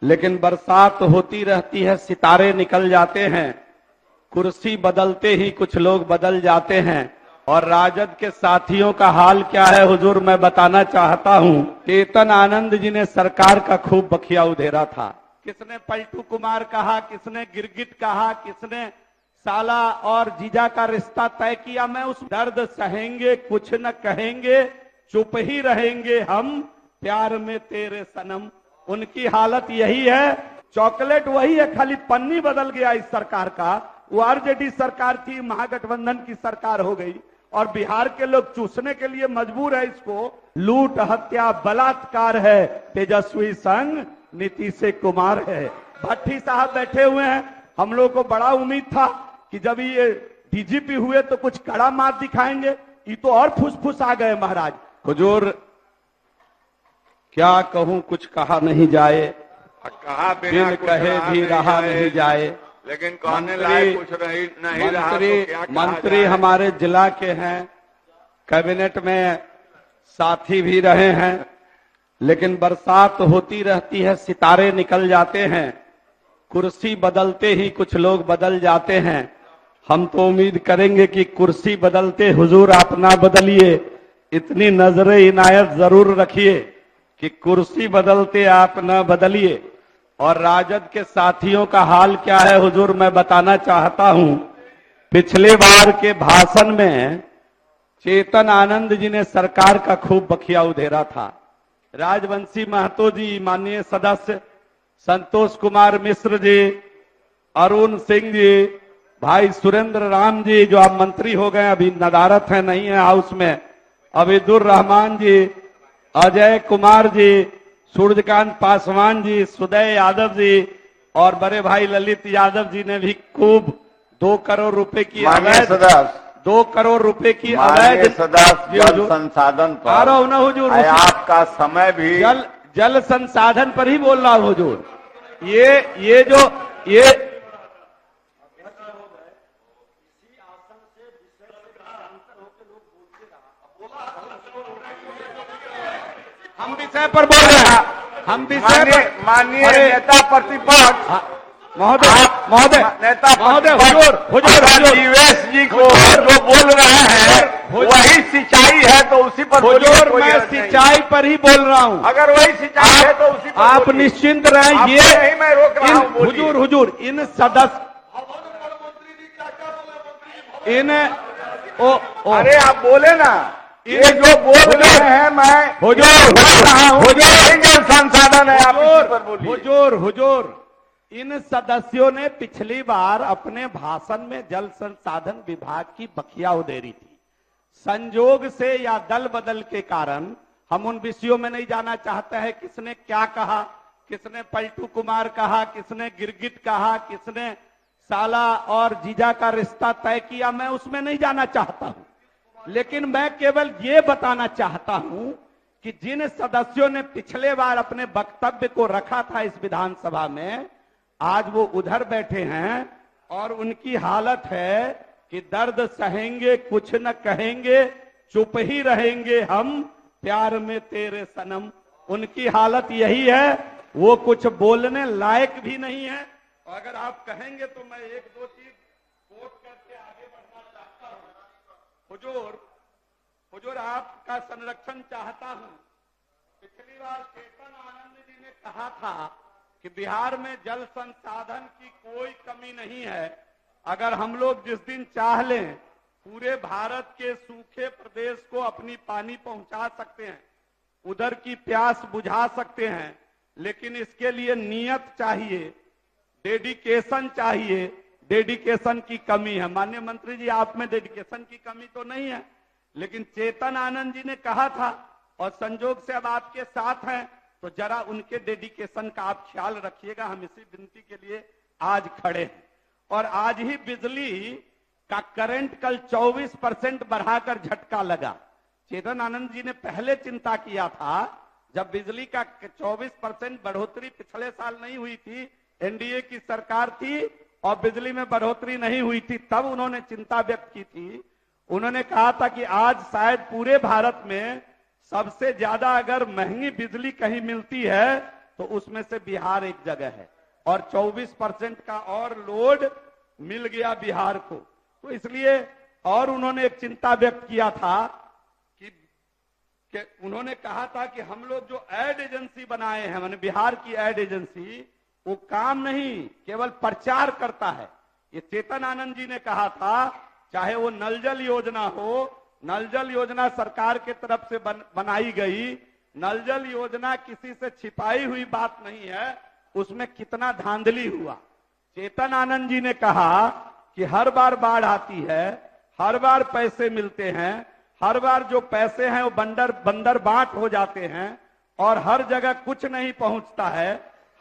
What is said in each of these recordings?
लेकिन बरसात होती रहती है, सितारे निकल जाते हैं, कुर्सी बदलते ही कुछ लोग बदल जाते हैं। और राजद के साथियों का हाल क्या है हुजूर, मैं बताना चाहता हूं। चेतन आनंद जी ने सरकार का खूब बखिया उधेरा था। किसने पलटू कुमार कहा, किसने गिरगिट कहा, किसने साला और जीजा का रिश्ता तय किया। मैं उस दर्द सहेंगे कुछ न कहेंगे, चुप ही रहेंगे हम, प्यार में तेरे सनम। उनकी हालत यही है। चॉकलेट वही है, खाली पन्नी बदल गया इस सरकार का। वो आरजेडी सरकार थी, महागठबंधन की सरकार हो गई और बिहार के लोग चूसने के लिए मजबूर है इसको। लूट, हत्या, बलात्कार है, तेजस्वी संग नीतीश कुमार है। भट्टी साहब बैठे हुए हैं। हम लोग को बड़ा उम्मीद था कि जब ये डीजीपी हुए तो कुछ कड़ा मात दिखाएंगे, ये तो और फुसफुस आ गए महाराज। हुजूर क्या कहूं, कुछ कहा नहीं जाए, कहा बिना दिल कहे भी रहा नहीं जाए। लेकिन कहने लायक कुछ नहीं रहा तो क्या कहा मंत्री जाए? हमारे जिला के हैं, कैबिनेट में साथी भी रहे हैं, लेकिन बरसात होती रहती है, सितारे निकल जाते हैं, कुर्सी बदलते ही कुछ लोग बदल जाते हैं। हम तो उम्मीद करेंगे कि कुर्सी बदलते हुजूर आप ना बदलिए, इतनी नजरे इनायत जरूर रखिए कि कुर्सी बदलते आप न बदलिए। और राजद के साथियों का हाल क्या है हुजूर, मैं बताना चाहता हूं। पिछले बार के भाषण में चेतन आनंद जी ने सरकार का खूब बखिया उधेरा था। राजवंशी महतो जी, माननीय सदस्य संतोष कुमार मिश्र जी, अरुण सिंह जी, भाई सुरेंद्र राम जी जो अब मंत्री हो गए, अभी नदारत है, नहीं है हाउस में, अबीदुर रहमान जी, अजय कुमार जी, सूर्यकांत पासवान जी, सुदय यादव जी और बड़े भाई ललित यादव जी ने भी खूब 2 करोड़ रुपए की अवैध 2 करोड़ रुपए की अवैध जल संसाधन पर आ रहा हूं ना हुजूर, आपका समय भी जल संसाधन पर ही बोल रहा हूं हुजूर। ये जो हम विषय पर बोल रहे हैं, हम विषय पर। माननीय नेता प्रतिपक्ष महोदय नेता हुजूर जीवेश जी को जो बोल रहे हैं वही सिंचाई है तो उसी पर हुजूर मैं सिंचाई पर ही बोल रहा हूं। अगर वही सिंचाई है तो उसी पर आप निश्चिंत रहें। ये नहीं मैं रोक रहा हूं। हुजूर इन सदस्य अरे आप बोले ना, ये जो बोल रहे हैं मैं जल संसाधन है, आप इसी पर बोलिए। हुजूर इन सदस्यों ने पिछली बार अपने भाषण में जल संसाधन विभाग की बखिया उधेरी थी। संजोग से या दल बदल के कारण हम उन विषयों में नहीं जाना चाहते हैं, किसने क्या कहा, किसने पलटू कुमार कहा, किसने गिरगिट कहा, किसने साला और जीजा का रिश्ता तय किया, मैं उसमें नहीं जाना चाहता हूं। लेकिन मैं केवल ये बताना चाहता हूं कि जिन सदस्यों ने पिछले बार अपने वक्तव्य को रखा था इस विधानसभा में, आज वो उधर बैठे हैं और उनकी हालत है कि दर्द सहेंगे कुछ न कहेंगे, चुप ही रहेंगे हम, प्यार में तेरे सनम। उनकी हालत यही है, वो कुछ बोलने लायक भी नहीं है। और अगर आप कहेंगे तो मैं 1-2 चीज कोट करके आगे बढ़ना चाहता हूं। हुजूर आपका संरक्षण चाहता हूं। पिछली बार चेतन आनंद जी ने कहा था कि बिहार में जल संसाधन की कोई कमी नहीं है। अगर हम लोग जिस दिन चाह लें पूरे भारत के सूखे प्रदेश को अपनी पानी पहुंचा सकते हैं, उधर की प्यास बुझा सकते हैं, लेकिन इसके लिए नियत चाहिए, डेडिकेशन चाहिए। डेडिकेशन की कमी है। माननीय मंत्री जी, आप में डेडिकेशन की कमी तो नहीं है, लेकिन चेतन आनंद जी ने कहा था और संजोग से अब आपके साथ हैं, तो जरा उनके डेडिकेशन का आप ख्याल रखिएगा। हम इसी विनती के लिए आज खड़े हैं। और आज ही बिजली का करंट कल 24% बढ़ाकर झटका लगा। चेतन आनंद जी ने पहले चिंता किया था, जब बिजली का 24% बढ़ोतरी पिछले साल नहीं हुई थी, एनडीए की सरकार थी और बिजली में बढ़ोतरी नहीं हुई थी, तब उन्होंने चिंता व्यक्त की थी। उन्होंने कहा था कि आज शायद पूरे भारत में सबसे ज्यादा अगर महंगी बिजली कहीं मिलती है तो उसमें से बिहार एक जगह है और 24% का और लोड मिल गया बिहार को। तो इसलिए और उन्होंने एक चिंता व्यक्त किया था कि उन्होंने कहा था कि हम लोग जो एड एजेंसी बनाए हैं, माने बिहार की एड एजेंसी, वो काम नहीं केवल प्रचार करता है। ये चेतन आनंद जी ने कहा था, चाहे वो नल जल योजना हो, नल जल योजना सरकार के तरफ से बनाई गई, नल जल योजना किसी से छिपाई हुई बात नहीं है, उसमें कितना धांधली हुआ। चेतन आनंद जी ने कहा कि हर बार बाढ़ आती है, हर बार पैसे मिलते हैं, हर बार जो पैसे हैं वो बंदर बाट हो जाते हैं और हर जगह कुछ नहीं पहुंचता है।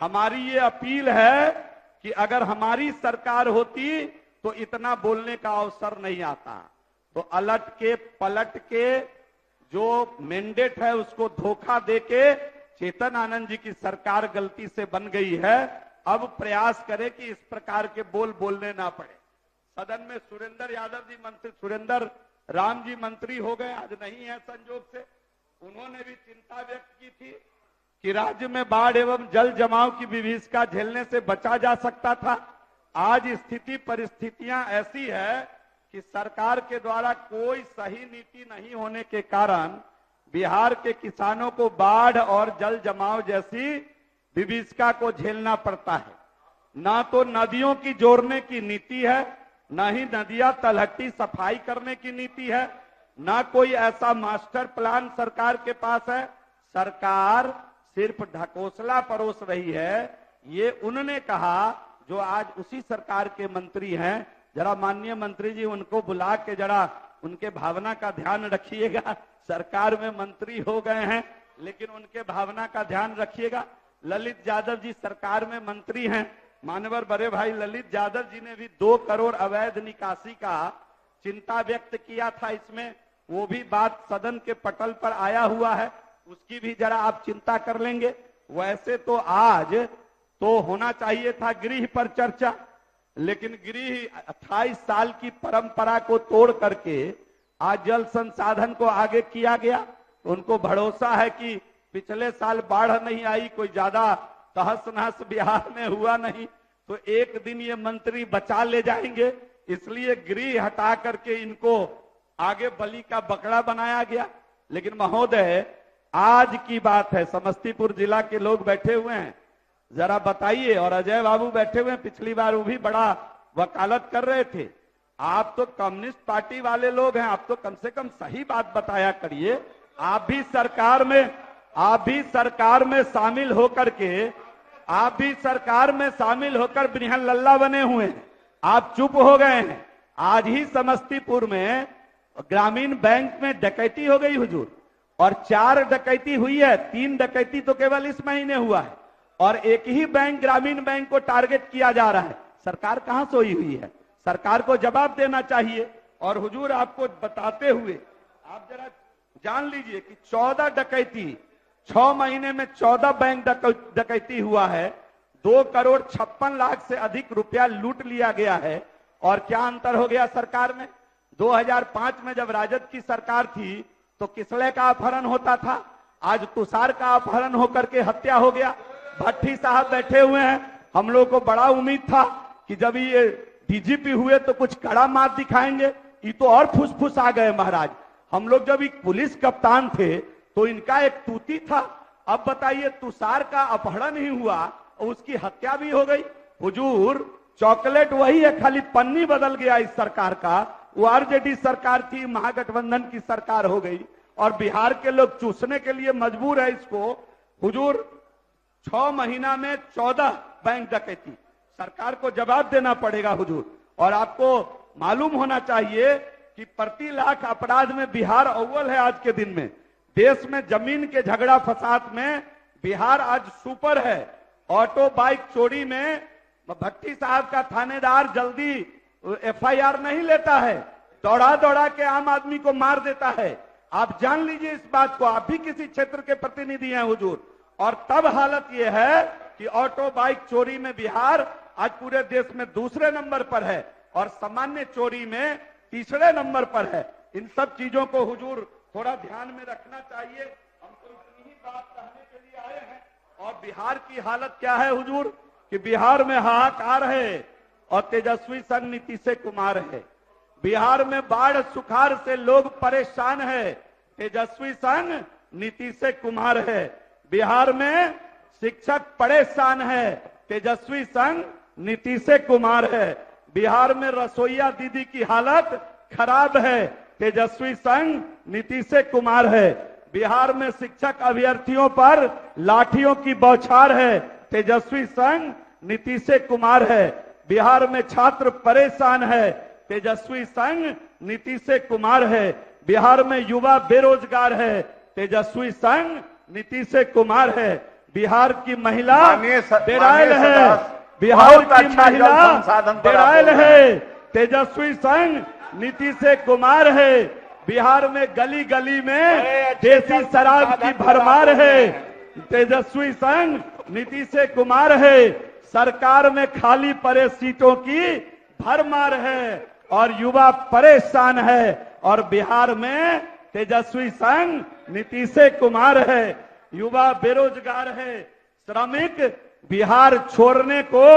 हमारी ये अपील है कि अगर हमारी सरकार होती तो इतना बोलने का अवसर नहीं आता। तो अलट के पलट के जो मैंडेट है उसको धोखा देके चेतन आनंद जी की सरकार गलती से बन गई है। अब प्रयास करे कि इस प्रकार के बोलने ना पड़े। सदन में सुरेंद्र यादव जी मंत्री, सुरेंद्र राम जी मंत्री हो गए, आज नहीं है संजोग से। उन्होंने भी चिंता व्यक्त की थी कि राज्य में बाढ़ एवं जल जमाव की विभीषिका झेलने से बचा जा सकता था। आज स्थिति परिस्थितियां ऐसी है कि सरकार के द्वारा कोई सही नीति नहीं होने के कारण बिहार के किसानों को बाढ़ और जल जमाव जैसी विभीषिका को झेलना पड़ता है। ना तो नदियों की जोड़ने की नीति है, ना ही नदियां तलहटी सफाई करने की नीति है, ना कोई ऐसा मास्टर प्लान सरकार के पास है। सरकार सिर्फ ढकोसला परोस रही है। ये उन्होंने कहा जो आज उसी सरकार के मंत्री हैं। जरा माननीय मंत्री जी उनको बुला के जरा उनके भावना का ध्यान रखिएगा। सरकार में मंत्री हो गए हैं लेकिन उनके भावना का ध्यान रखिएगा। ललित यादव जी सरकार में मंत्री हैं। मानवर बड़े भाई ललित यादव जी ने भी 2 करोड़ अवैध निकासी का चिंता व्यक्त किया था। इसमें वो भी बात सदन के पटल पर आया हुआ है, उसकी भी जरा आप चिंता कर लेंगे। वैसे तो आज तो होना चाहिए था गृह पर चर्चा, लेकिन गृह 28 साल की परंपरा को तोड़ करके आज जल संसाधन को आगे किया गया। उनको भरोसा है कि पिछले साल बाढ़ नहीं आई, कोई ज्यादा तहस नहस बिहार में हुआ नहीं, तो एक दिन ये मंत्री बचा ले जाएंगे, इसलिए गृह हटा करके इनको आगे बलि का बकरा बनाया गया। लेकिन महोदय आज की बात है, समस्तीपुर जिला के लोग बैठे हुए हैं, जरा बताइए, और अजय बाबू बैठे हुए हैं, पिछली बार वो भी बड़ा वकालत कर रहे थे। आप तो कम्युनिस्ट पार्टी वाले लोग हैं, आप तो कम से कम सही बात बताया करिए। आप भी सरकार में शामिल होकर के, आप भी सरकार में शामिल होकर बिरहन लल्ला बने हुए हैं, आप चुप हो गए हैं। आज ही समस्तीपुर में ग्रामीण बैंक में डकैती हो गई हुजूर, और 4 डकैती हुई है, 3 डकैती तो केवल इस महीने हुआ है, और एक ही बैंक ग्रामीण बैंक को टारगेट किया जा रहा है। सरकार कहां सोई हुई है? सरकार को जवाब देना चाहिए। और हुजूर आपको बताते हुए आप जरा जान लीजिए कि 14 डकैती 6 महीने में 14 बैंक डकैती हुआ है, 2 करोड़ 56 लाख से अधिक रुपया लूट लिया गया है। और क्या अंतर हो गया सरकार में? 2005 में जब राजद की सरकार थी तो किसले का अपहरण होता था, आज तुषार का अपहरण होकर के हत्या हो गया। भट्टी साहब बैठे हुए हैं, हम लोग को बड़ा उम्मीद था कि जब ये डीजीपी हुए तो कुछ कड़ा मात दिखाएंगे, ये तो और फुसफुस आ गए महाराज। हम लोग जब एक पुलिस कप्तान थे तो इनका एक तूती था, अब बताइए तुषार का अपहरण ही हुआ और उसकी हत्या भी हो गई। हुजूर चॉकलेट वही है, खाली पन्नी बदल गया इस सरकार का। वो आरजेडी सरकार थी, महागठबंधन की सरकार हो गई और बिहार के लोग चूसने के लिए मजबूर है इसको। हुजूर 6 महीना में 14 बैंक डकैती, सरकार को जवाब देना पड़ेगा हुजूर। और आपको मालूम होना चाहिए कि प्रति लाख अपराध में बिहार अव्वल है आज के दिन में। देश में जमीन के झगड़ा फसाद में बिहार आज सुपर है। ऑटो बाइक चोरी में भट्टी साहब का थानेदार जल्दी एफआईआर नहीं लेता है, दौड़ा दौड़ा के आम आदमी को मार देता है। आप जान लीजिए इस बात को, आप भी किसी क्षेत्र के प्रतिनिधि हैं हुजूर। और तब हालत यह है कि ऑटो बाइक चोरी में बिहार आज पूरे देश में दूसरे नंबर पर है और सामान्य चोरी में तीसरे नंबर पर है। इन सब चीजों को हुजूर थोड़ा ध्यान में रखना चाहिए। हम तो इतनी ही बात कहने के लिए आए हैं और बिहार की हालत क्या है हुजूर कि बिहार में हाहाकार है और तेजस्वी संग नीतीश कुमार है। बिहार में बाढ़ सुखाड़ से लोग परेशान है, तेजस्वी संग नीतीश कुमार है। बिहार में शिक्षक परेशान है, तेजस्वी संग नीतीश कुमार है। बिहार में रसोईया दीदी की हालत खराब है, तेजस्वी संग नीतीश कुमार है। बिहार में शिक्षक अभ्यर्थियों पर लाठियों की बौछार है, तेजस्वी संग नीतीश कुमार है। बिहार में छात्र परेशान है, तेजस्वी संग नीतीश कुमार है। बिहार में युवा बेरोजगार है, तेजस्वी संग नीतीश कुमार है। बिहार की महिला बेरायल है, बिहार की महिला बेरायल है, तेजस्वी संग नीतीश कुमार है। बिहार में गली गली में देसी शराब की भरमार है, तेजस्वी संग नीतीश कुमार है। सरकार में खाली पड़े सीटों की भरमार है और युवा परेशान है। और बिहार में तेजस्वी संग नीतीश कुमार है। युवा बेरोजगार है, श्रमिक बिहार छोड़ने को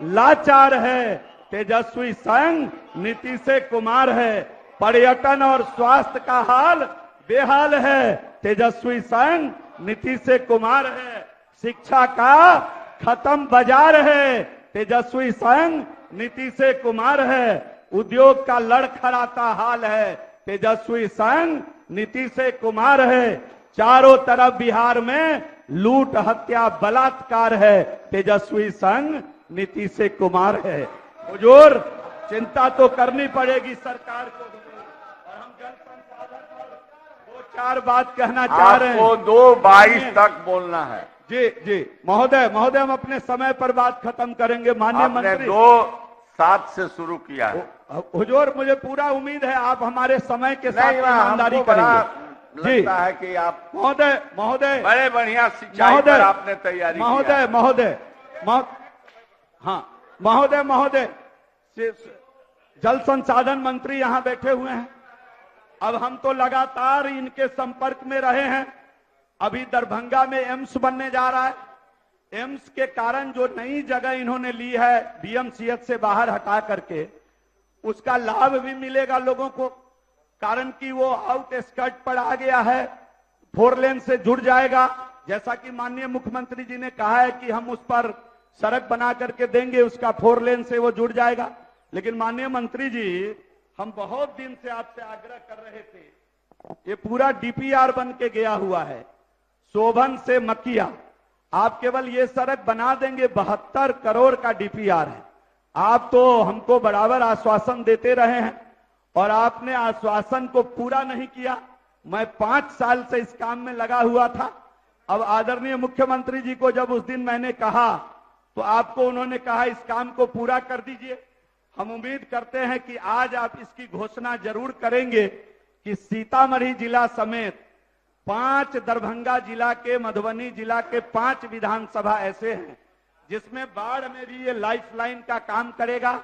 लाचार है, तेजस्वी संग नीतीश कुमार है। पर्यटन और स्वास्थ्य का हाल बेहाल है, तेजस्वी संग नीतीश कुमार है। शिक्षा का खत्म बाजार है, तेजस्वी संग नीतीश कुमार है। उद्योग का लड़खड़ाता हाल है, तेजस्वी संग नीतीश कुमार है। चारों तरफ बिहार में लूट हत्या बलात्कार है, तेजस्वी संग नीतीश कुमार है। हुजूर चिंता तो करनी पड़ेगी सरकार को। और हम जल संसाधन पर 2-4 बात कहना चाह रहे हैं। आपको 2:22 तक बोलना है। जी जी महोदय, महोदय हम अपने समय पर बात खत्म करेंगे। माननीय आपने मंत्री 2:07 से शुरू किया है। हुजूर मुझे पूरा उम्मीद है आप हमारे समय के साथ नहीं, ईमानदारी हमको बड़ा करेंगे। लगता है कि आप महोदय, महोदय बड़े बढ़िया सिंचाई पर आपने तैयारी महोदय, की। महोदय, हाँ महोदय, महोदय जल संसाधन मंत्री यहाँ बैठे हुए हैं। अब हम तो लगातार इनके संपर्क में रहे हैं। अभी दरभंगा में एम्स बनने जा रहा है। एम्स के कारण जो नई जगह इन्होंने ली है बीएमसीएच से बाहर हटा करके, उसका लाभ भी मिलेगा लोगों को। कारण कि वो आउटस्कर्ट पर आ गया है, 4 लेन से जुड़ जाएगा। जैसा कि माननीय मुख्यमंत्री जी ने कहा है कि हम उस पर सड़क बना करके देंगे, उसका 4 लेन से वो जुड़ जाएगा। लेकिन माननीय मंत्री जी, हम बहुत दिन से आपसे आग्रह कर रहे थे, ये पूरा डीपीआर बन के गया हुआ है, शोभन से मकिया। आप केवल ये सड़क बना देंगे, 72 करोड़ का डीपीआर है। आप तो हमको बराबर आश्वासन देते रहे हैं और आपने आश्वासन को पूरा नहीं किया। मैं 5 साल से इस काम में लगा हुआ था। अब आदरणीय मुख्यमंत्री जी को जब उस दिन मैंने कहा तो आपको उन्होंने कहा इस काम को पूरा कर दीजिए। हम उम्मीद करते हैं कि आज आप इसकी घोषणा जरूर करेंगे कि सीतामढ़ी जिला समेत 5 दरभंगा जिला के, मधुबनी जिला के 5 विधानसभा ऐसे हैं जिसमें बाढ़ में भी ये लाइफलाइन का काम करेगा।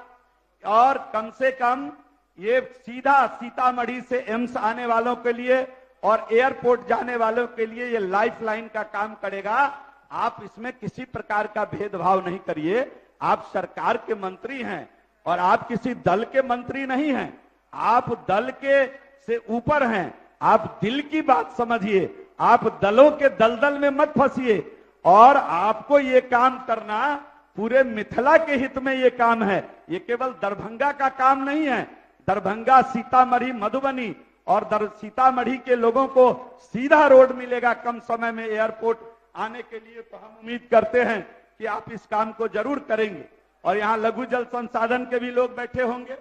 और कम से कम ये सीधा सीतामढ़ी से एम्स आने वालों के लिए और एयरपोर्ट जाने वालों के लिए ये लाइफलाइन का काम करेगा। आप इसमें किसी प्रकार का भेदभाव नहीं करिए। आप सरकार के मंत्री हैं और आप किसी दल के मंत्री नहीं हैं। आप दल के से ऊपर हैं। आप दिल की बात समझिए। आप दलों के दलदल में मत फंसिए। और आपको ये काम करना पूरे मिथिला के हित में ये काम है। ये केवल दरभंगा का काम नहीं है। दरभंगा, सीतामढ़ी, मधुबनी और सीतामढ़ी के लोगों को सीधा रोड मिलेगा कम समय में एयरपोर्ट आने के लिए। तो हम उम्मीद करते हैं कि आप इस काम को जरूर करेंगे। और यहाँ लघु जल संसाधन के भी लोग बैठे होंगे।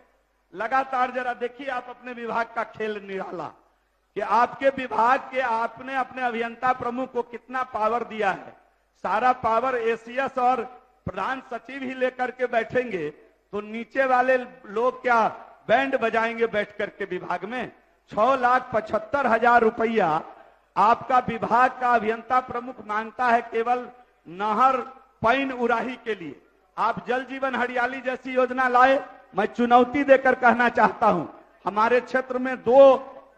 लगातार जरा देखिए आप अपने विभाग का खेल निराला कि आपके विभाग के आपने अपने अभियंता प्रमुख को कितना पावर दिया है। सारा पावर एसीएस और प्रधान सचिव ही लेकर के बैठेंगे तो नीचे वाले लोग क्या बैंड बजाएंगे बैठ करके विभाग में। 6,75,000 रुपया आपका विभाग का अभियंता प्रमुख मांगता है केवल नहर पैन उराही के लिए। आप जल जीवन हरियाली जैसी योजना लाए। मैं चुनौती देकर कहना चाहता हूं, हमारे क्षेत्र में 2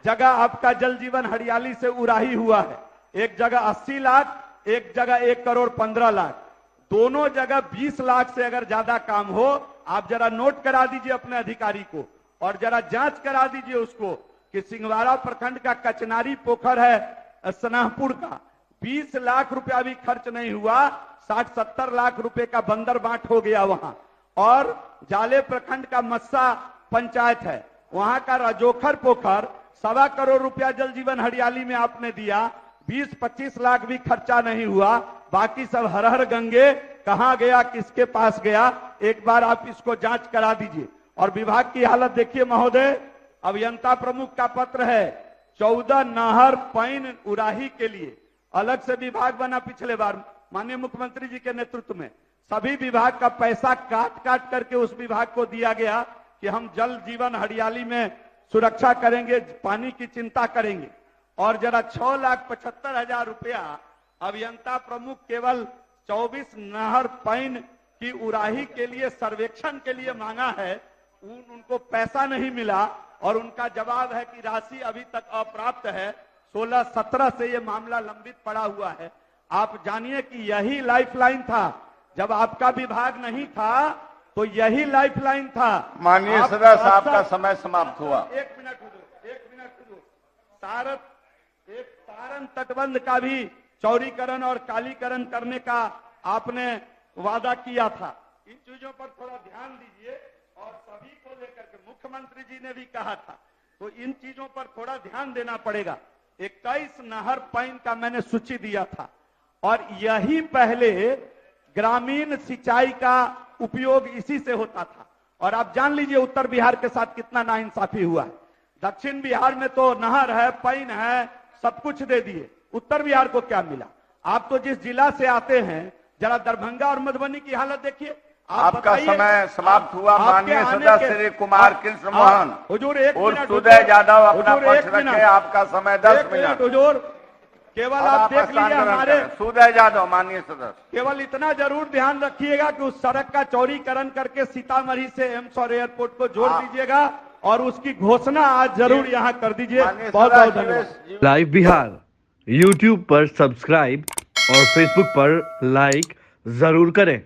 जगह आपका जल जीवन हरियाली से उराही हुआ है। एक जगह 80 लाख, एक जगह 1,15,00,000, दोनों जगह 20 लाख से अगर ज्यादा काम हो, आप जरा नोट करा दीजिए अपने अधिकारी को और जरा जांच करा दीजिए उसको कि सिंहवाड़ा प्रखंड का कचनारी पोखर है सनाहपुर का, 20 लाख रुपया भी खर्च नहीं हुआ, 60-70 लाख रुपए का बंदर बांट हो गया वहां। और जाले प्रखंड का मस्सा पंचायत है, वहां का राजोखर पोखर 1.25 करोड़ रुपया जल जीवन हरियाली में आपने दिया, 20-25 लाख भी खर्चा नहीं हुआ, बाकी सब हर हर गंगे कहां गया, किसके पास गया, एक बार आप इसको जांच करा दीजिए। और विभाग की हालत देखिए महोदय, अभियंता प्रमुख का पत्र है, 14 नहर पैन उराही के लिए अलग से विभाग बना पिछले बार माननीय मुख्यमंत्री जी के नेतृत्व में, सभी विभाग का पैसा काट काट करके उस विभाग को दिया गया कि हम जल जीवन हरियाली में सुरक्षा करेंगे, पानी की चिंता करेंगे। और जरा 6,75,000 रुपया अभियंता प्रमुख केवल 24 नहर पैन की उराही के लिए सर्वेक्षण के लिए मांगा है, उनको पैसा नहीं मिला और उनका जवाब है कि राशि अभी तक अप्राप्त है, 16-17 से ये मामला लंबित पड़ा हुआ है। आप जानिए कि यही लाइफलाइन था, जब आपका विभाग नहीं था तो यही लाइफलाइन था। माननीय सदस्य साहब का समय समाप्त हुआ। एक मिनट रुको। सारण तटबंध का भी चौड़ीकरण और कालीकरण करने का आपने वादा किया था, इन चीजों पर थोड़ा ध्यान दीजिए और सभी को लेकर के मुख्यमंत्री जी ने भी कहा था, तो इन चीजों पर थोड़ा ध्यान देना पड़ेगा। 21 नहर पैन का मैंने सूची दिया था और यही पहले ग्रामीण सिंचाई का उपयोग इसी से होता था। और आप जान लीजिए उत्तर बिहार के साथ कितना नाइंसाफी हुआ है। दक्षिण बिहार में तो नहर है, पैन है, सब कुछ दे दिए, उत्तर बिहार को क्या मिला? आप तो जिस जिला से आते हैं, जरा दरभंगा और मधुबनी की हालत देखिए। आपका समय समाप्त हुआ। माननीय सदस्य श्री कुमार कृष्ण मोहन हुजूर एक और मिनट, सुदय यादव अपना हुजूर, पक्ष एक मिनट। रखे। आपका समय 10 मिनट। हुजूर केवल आप देख लीजिए हमारे सुदय यादव माननीय सदस्य, केवल इतना जरूर ध्यान रखिएगा कि उस सड़क का चौड़ीकरण करके सीतामढ़ी से एम्स और एयरपोर्ट को जोड़ दीजिएगा और उसकी घोषणा आज जरूर यहाँ कर दीजिए। बहुत बहुत धन्यवाद। लाइव बिहार YouTube पर सब्सक्राइब और Facebook पर लाइक जरूर करें।